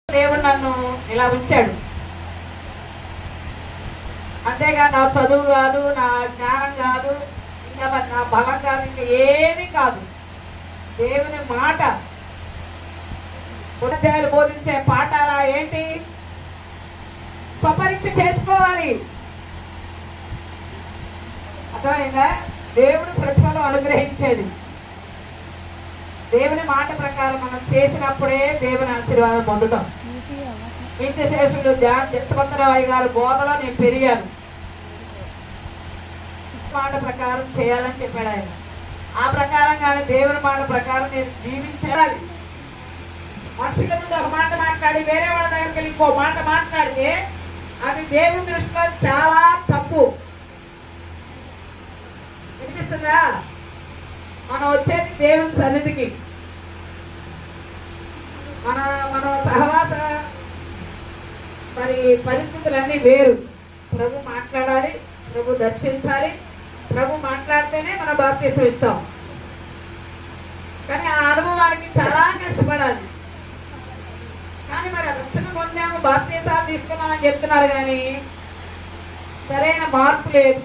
దేవుడు నన్ను ఇలా ఉంచాడు. అంతేగా నా చదువు కాదు, నా జ్ఞానం కాదు, ఇంకా నా బలం కాదు, ఇంకా ఏమీ కాదు. దేవుని మాట, ఉపాధ్యాయులు బోధించే పాఠాల ఏంటి? స్వపరీక్ష చేసుకోవాలి. అర్థమైందా? దేవుడు ప్రతిఫలం అనుగ్రహించేది. దేవుని మాట ప్రకారం మనం చేసినప్పుడే దేవుని ఆశీర్వాదం పొందుతాం. ఇంటి శేషులు జగసుమంతరావు గారి బోధలో నేను పెరిగాను. మాట ప్రకారం చేయాలని చెప్పాడు ఆయన. ఆ ప్రకారంగానే దేవుని మాట ప్రకారం నేను జీవించాలి. మనుషుల ముందు ఒక మాట మాట్లాడి వేరే వాళ్ళ దగ్గరికి వెళ్ళి ఇంకో మాట మాట్లాడితే అది దేవుని దృష్టిలో చాలా తప్పు. వినిపిస్తుందా? మనం వచ్చేది దేవుని సన్నిధికి. మన సహవాస పరిస్థితులన్నీ వేరు. ప్రభు మాట్లాడాలి, ప్రభు దర్శించాలి. ప్రభు మాట్లాడితేనే మన బాప్తిసం ఇస్తాం. కానీ ఆ అనుభవానికి చాలా కష్టపడాలి. కానీ మరి రక్షణ పొందాము, బాప్తిసాలు తీసుకున్నామని చెప్తున్నారు, కానీ సరైన మార్పు లేదు.